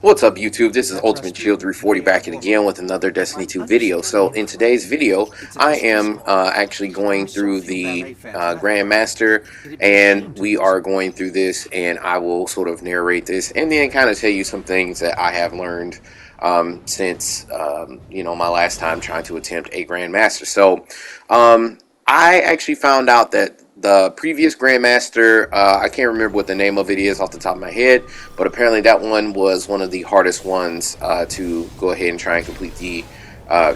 What's up YouTube? This is Ultimate Shield 340 back in again with another Destiny 2 video. So in today's video, I am actually going through the Grandmaster, and we are going through this, and I will sort of narrate this and then kind of tell you some things that I have learned since my last time trying to attempt a Grandmaster. So I actually found out that the previous Grandmaster, I can't remember what the name of it is off the top of my head, but apparently that one was one of the hardest ones to go ahead and try and complete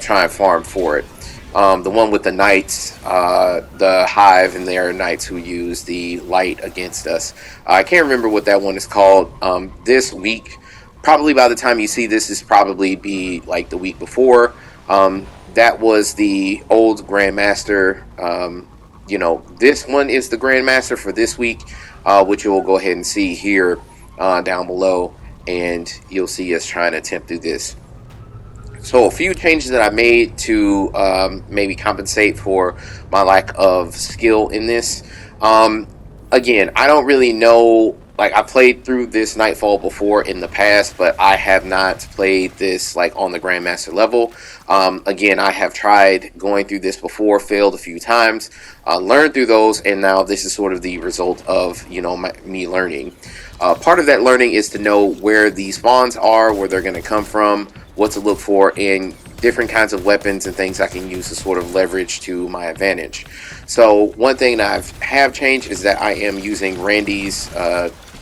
try and farm for it. The one with the knights, the hive and their knights who use the light against us. I can't remember what that one is called. This week, probably by the time you see this, is probably be like the week before. That was the old Grandmaster. This one is the Grandmaster for this week, which you will go ahead and see here down below, and you'll see us trying to attempt through this. So a few changes that I made to maybe compensate for my lack of skill in this. Again, I don't really know. Like, I played through this Nightfall before in the past, but I have not played this like on the Grandmaster level. Again, I have tried going through this before, failed a few times, learned through those, and now this is sort of the result of me learning. Part of that learning is to know where the spawns are, where they're going to come from, what to look for, and different kinds of weapons and things I can use to sort of leverage to my advantage. So one thing that I have changed is that I am using Randy's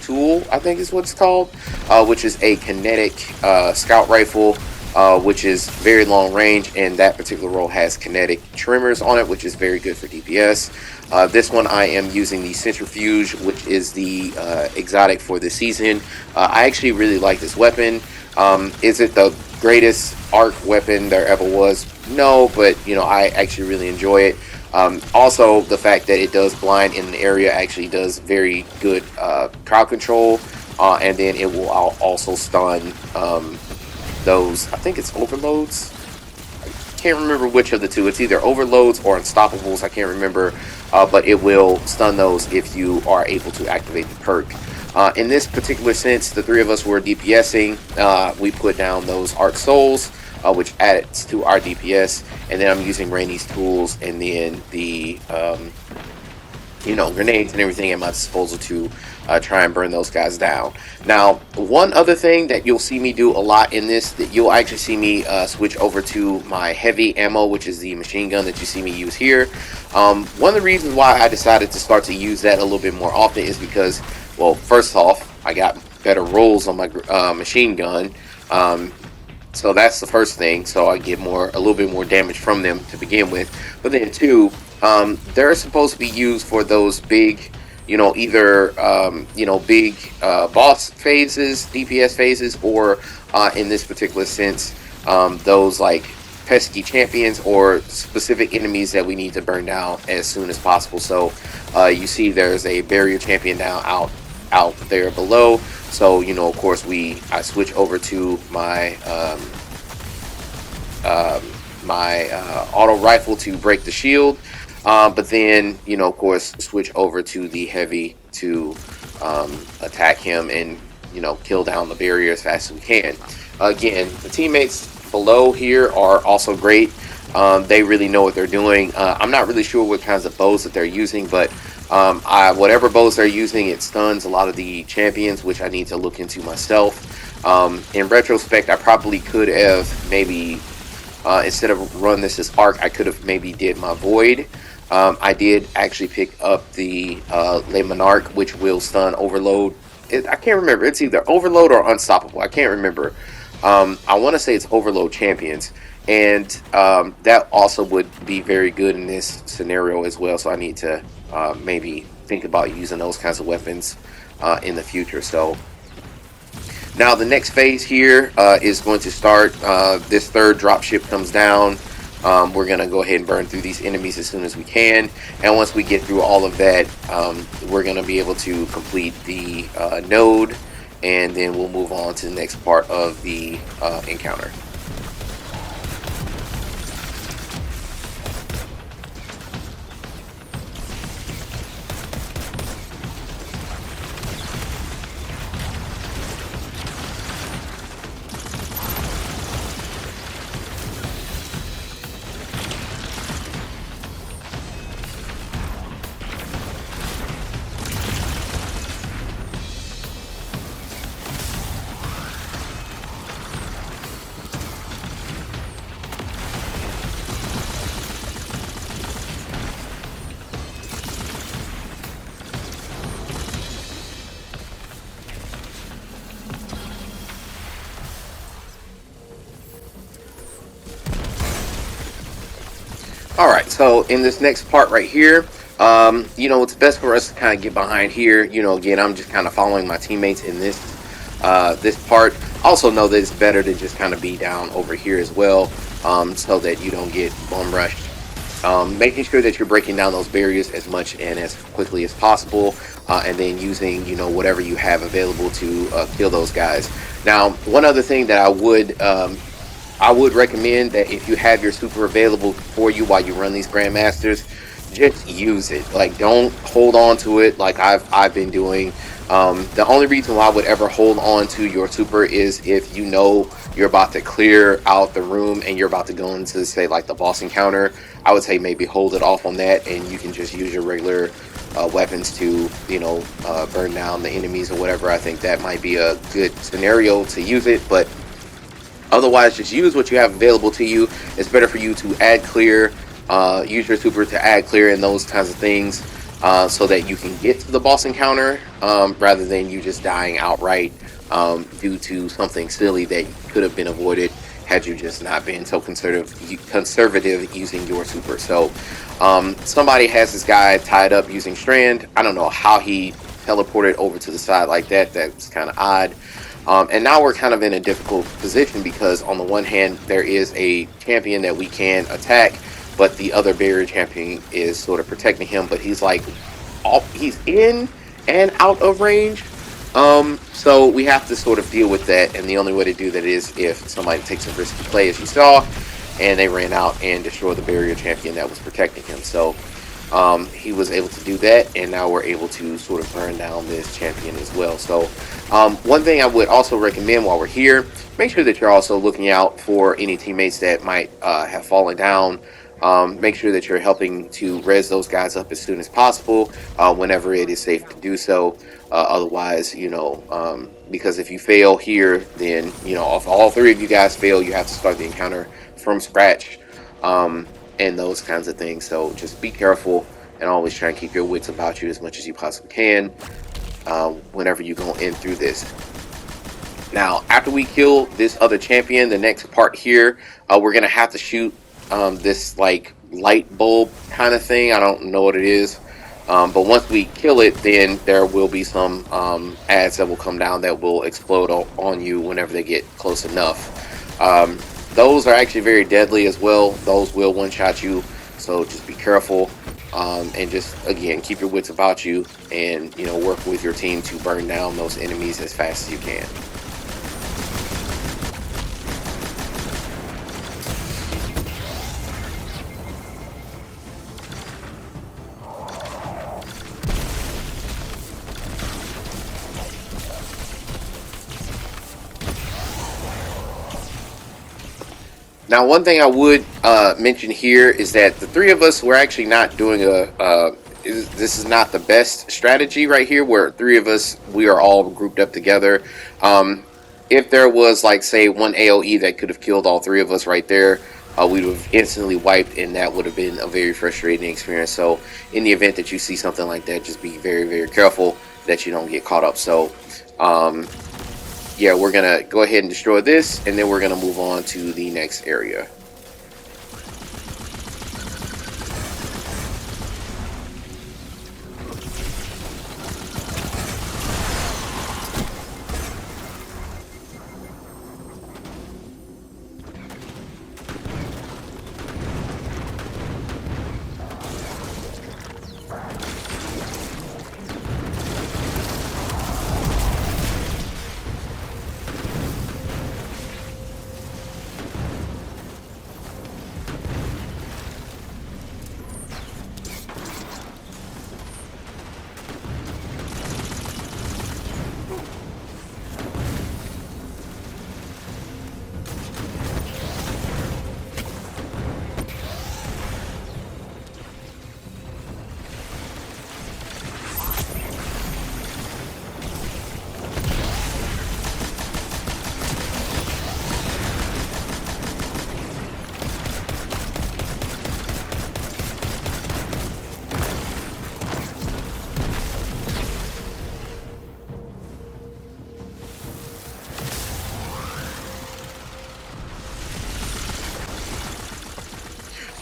tool, I think is what it's called, which is a kinetic scout rifle, which is very long range, and that particular role has kinetic trimmers on it, which is very good for DPS. This one I am using the centrifuge, which is the exotic for this season. I actually really like this weapon. Is it the greatest arc weapon there ever was? No, but I actually really enjoy it. Also, the fact that it does blind in an area actually does very good crowd control, and then it will also stun those, I think it's overloads. I can't remember which of the two. It's either overloads or unstoppables. I can't remember, but it will stun those if you are able to activate the perk. In this particular sense, the three of us were DPSing. We put down those Arc Souls, which adds to our DPS, and then I'm using Randy's tools and then the grenades and everything at my disposal to try and burn those guys down. Now, one other thing that you'll see me do a lot in this, that you'll actually see me switch over to my heavy ammo, which is the machine gun that you see me use here. One of the reasons why I decided to start to use that a little bit more often is because, well, first off, I got better rolls on my machine gun. So that's the first thing. So I get a little bit more damage from them to begin with. But then two, they're supposed to be used for those big, either big boss phases, DPS phases, or in this particular sense, those like pesky champions or specific enemies that we need to burn down as soon as possible. So you see, there's a barrier champion out there below. So of course, I switch over to my auto rifle to break the shield, but then of course switch over to the heavy to attack him and kill down the barrier as fast as we can. Again, the teammates below here are also great. They really know what they're doing. I'm not really sure what kinds of bows that they're using, but whatever bows they're using, it stuns a lot of the champions, which I need to look into myself. In retrospect, I probably could have maybe instead of run this as arc, I could have maybe did my void. I did actually pick up the Le Monarch, which will stun overload. I can't remember. It's either overload or unstoppable. I can't remember. I want to say it's overload champions, and that also would be very good in this scenario as well. So I need to maybe think about using those kinds of weapons in the future. So now the next phase here is going to start. This third dropship comes down. We're going to go ahead and burn through these enemies as soon as we can. And once we get through all of that, we're going to be able to complete the node. And then we'll move on to the next part of the encounter. All right, so in this next part right here, it's best for us to kind of get behind here. Again, I'm just kind of following my teammates in this part. Also know that it's better to just kind of be down over here as well, so that you don't get bum rushed. Making sure that you're breaking down those barriers as much and as quickly as possible, and then using whatever you have available to kill those guys. Now, one other thing that I would recommend that if you have your super available for you while you run these Grandmasters, just use it. Like, don't hold on to it like I've been doing. The only reason why I would ever hold on to your super is if you know you're about to clear out the room and you're about to go into, say, like the boss encounter. I would say maybe hold it off on that, and you can just use your regular weapons to burn down the enemies or whatever. I think that might be a good scenario to use it, but otherwise, just use what you have available to you. It's better for you to add clear, use your super to add clear and those kinds of things, so that you can get to the boss encounter, rather than you just dying outright, due to something silly that could have been avoided had you just not been so conservative using your super. So somebody has this guy tied up using Strand. I don't know how he teleported over to the side like that. That's kind of odd. And now we're kind of in a difficult position because on the one hand, there is a champion that we can attack, but the other barrier champion is sort of protecting him, but he's in and out of range. So we have to sort of deal with that, and the only way to do that is if somebody takes a risky play, as you saw, and they ran out and destroyed the barrier champion that was protecting him. So he was able to do that, and now we're able to sort of burn down this champion as well. So one thing I would also recommend while we're here, make sure that you're also looking out for any teammates that might have fallen down. Make sure that you're helping to res those guys up as soon as possible, whenever it is safe to do so. Otherwise, because if you fail here, then, if all three of you guys fail, you have to start the encounter from scratch, and those kinds of things. So just be careful and always try and keep your wits about you as much as you possibly can, whenever you go in through this. Now, after we kill this other champion, the next part here, we're going to have to shoot this like light bulb kind of thing. I don't know what it is. But once we kill it, then there will be some ads that will come down that will explode on you whenever they get close enough. Those are actually very deadly as well. Those will one-shot you, so just be careful. And just, again, keep your wits about you and, work with your team to burn down those enemies as fast as you can. Now, one thing I would mention here is that the three of us, we're actually not doing this is not the best strategy right here, where three of us, we are all grouped up together. If there was, like, say, one AoE that could have killed all three of us right there, we would have instantly wiped, and that would have been a very frustrating experience. So in the event that you see something like that, just be very, very careful that you don't get caught up. So yeah, we're gonna go ahead and destroy this, and then we're gonna move on to the next area.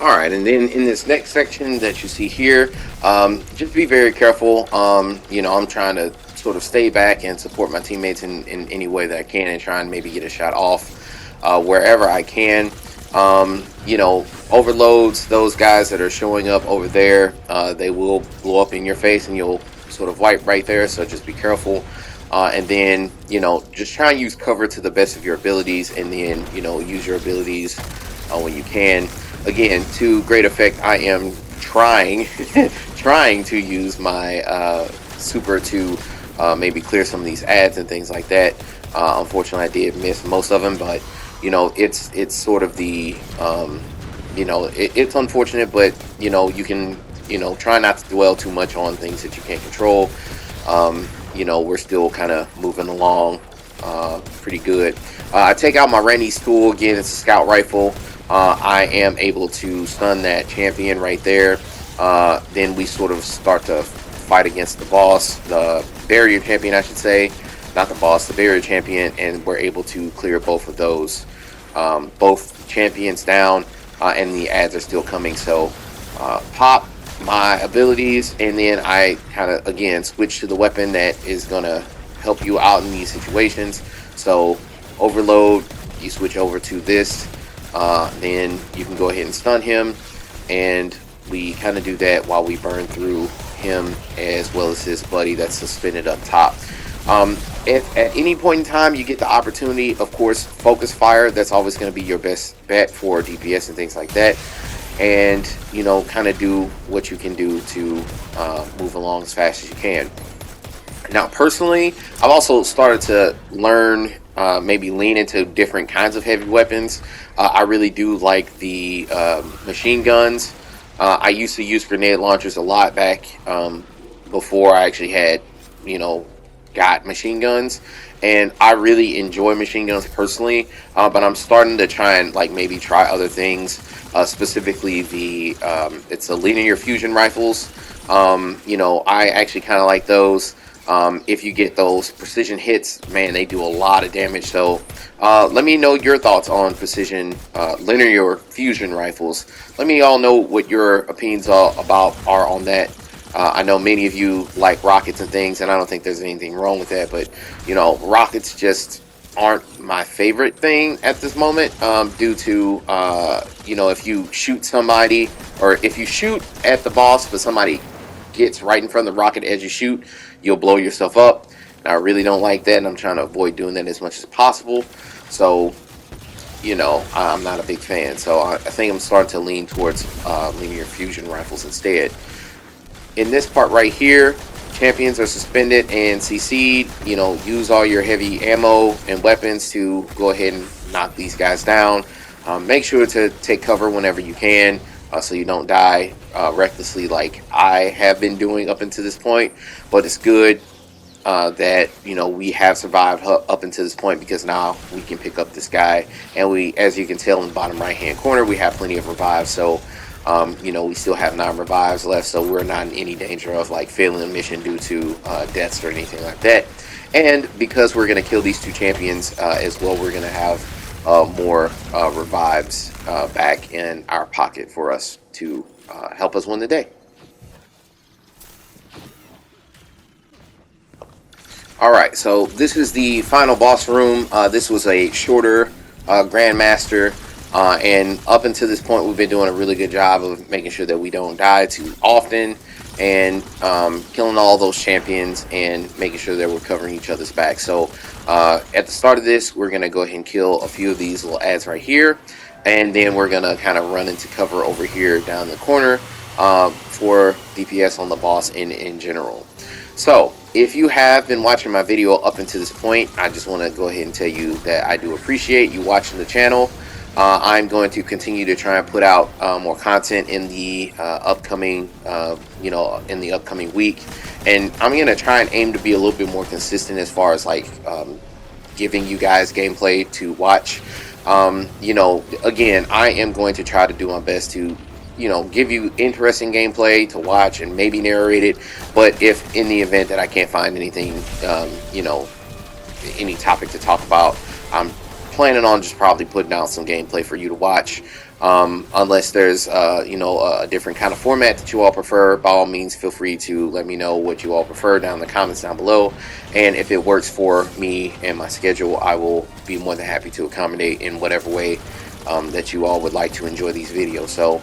All right, and then in this next section that you see here, just be very careful. I'm trying to sort of stay back and support my teammates in any way that I can, and try and maybe get a shot off wherever I can. Overloads, those guys that are showing up over there, they will blow up in your face, and you'll sort of wipe right there. So just be careful. And then, just try and use cover to the best of your abilities, and then, use your abilities when you can. Again, to great effect, I am trying trying to use my super to maybe clear some of these ads and things like that. Unfortunately, I did miss most of them, but it's sort of the it's unfortunate, but you can try not to dwell too much on things that you can't control. We're still kind of moving along pretty good. I take out my Randy's tool again. It's a scout rifle. I am able to stun that champion right there. Then we sort of start to fight against the boss, the barrier champion, I should say. Not the boss, the barrier champion, and we're able to clear both of those. Both champions down, and the ads are still coming. So pop my abilities, and then I kind of, again, switch to the weapon that is going to help you out in these situations. So overload, you switch over to this. Then you can go ahead and stun him, and we kind of do that while we burn through him as well as his buddy that's suspended up top. If at any point in time you get the opportunity, of course, focus fire. That's always going to be your best bet for DPS and things like that. And kind of do what you can do to move along as fast as you can. Now, personally, I've also started to learn, maybe lean into different kinds of heavy weapons. I really do like the machine guns. I used to use grenade launchers a lot back before I actually had, got machine guns. And I really enjoy machine guns personally, but I'm starting to try and maybe try other things. Specifically, it's the linear fusion rifles. I actually kind of like those. If you get those precision hits, man, they do a lot of damage. So let me know your thoughts on precision linear fusion rifles. Let me all know what your opinions are on that. I know many of you like rockets and things, and I don't think there's anything wrong with that, but rockets just aren't my favorite thing at this moment, due to if you shoot somebody, or if you shoot at the boss but somebody gets right in front of the rocket as you shoot, you'll blow yourself up, and I really don't like that, and I'm trying to avoid doing that as much as possible. So I'm not a big fan, so I think I'm starting to lean towards linear fusion rifles instead. In this part right here, champions are suspended and CC'd. Use all your heavy ammo and weapons to go ahead and knock these guys down. Make sure to take cover whenever you can, so you don't die recklessly like I have been doing up until this point. But it's good that we have survived up until this point, because now we can pick up this guy, and we, as you can tell in the bottom right hand corner, we have plenty of revives. So we still have 9 revives left, so we're not in any danger of failing the mission due to deaths or anything like that. And because we're going to kill these 2 champions as well, we're going to have more revives back in our pocket for us to help us win the day. Alright, so this is the final boss room. This was a shorter Grandmaster. And up until this point, we've been doing a really good job of making sure that we don't die too often, and killing all those champions and making sure that we're covering each other's back. So at the start of this, we're going to go ahead and kill a few of these little ads right here, and then we're going to kind of run into cover over here down the corner for DPS on the boss in general. So if you have been watching my video up until this point, I just want to go ahead and tell you that I do appreciate you watching the channel. I'm going to continue to try and put out more content in the upcoming week, and I'm going to try and aim to be a little bit more consistent as far as giving you guys gameplay to watch. Again, I am going to try to do my best to give you interesting gameplay to watch and maybe narrate it. But if in the event that I can't find anything, any topic to talk about, I'm planning on just probably putting out some gameplay for you to watch. Unless there's you know, a different kind of format that you all prefer, by all means feel free to let me know what you all prefer down in the comments down below, and if it works for me and my schedule, I will be more than happy to accommodate in whatever way that you all would like to enjoy these videos. So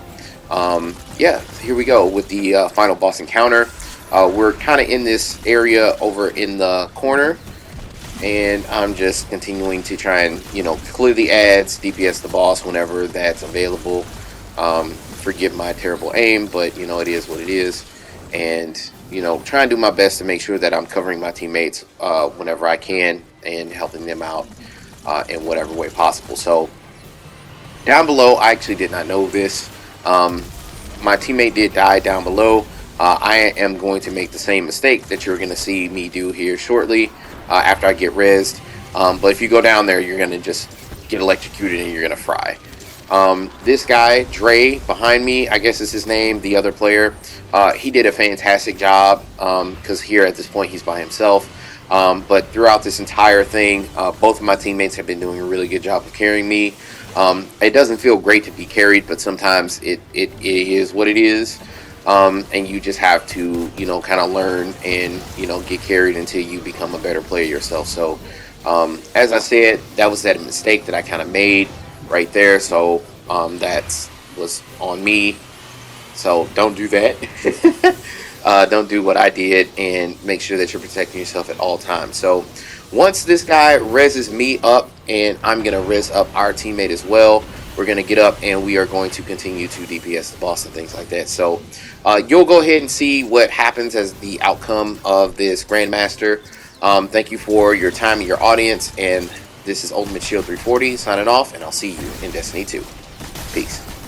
yeah, here we go with the final boss encounter. We're kind of in this area over in the corner, and I'm just continuing to try and, you know, clear the ads, DPS the boss whenever that's available. Forgive my terrible aim, but you know, it is what it is, and you know, try and do my best to make sure that I'm covering my teammates whenever I can and helping them out in whatever way possible. So down below, I actually did not know this. My teammate did die down below. I am going to make the same mistake that you're going to see me do here shortly after I get rezzed. But if you go down there, you're going to just get electrocuted and you're going to fry. This guy, Dre, behind me, I guess is his name, the other player, he did a fantastic job because here at this point he's by himself. But throughout this entire thing, both of my teammates have been doing a really good job of carrying me. It doesn't feel great to be carried, but sometimes it is what it is. And you just have to, you know, kind of learn and, you know, get carried until you become a better player yourself. So as I said, that was that mistake that I kind of made right there. So that was on me. So don't do that. Don't do what I did, and make sure that you're protecting yourself at all times. So once this guy rezzes me up, and I'm going to res up our teammate as well, we're going to get up and we are going to continue to DPS the boss and things like that. So you'll go ahead and see what happens as the outcome of this Grandmaster. Thank you for your time and your audience, and this is Ultimate Shield 340 signing off, and I'll see you in Destiny 2. Peace.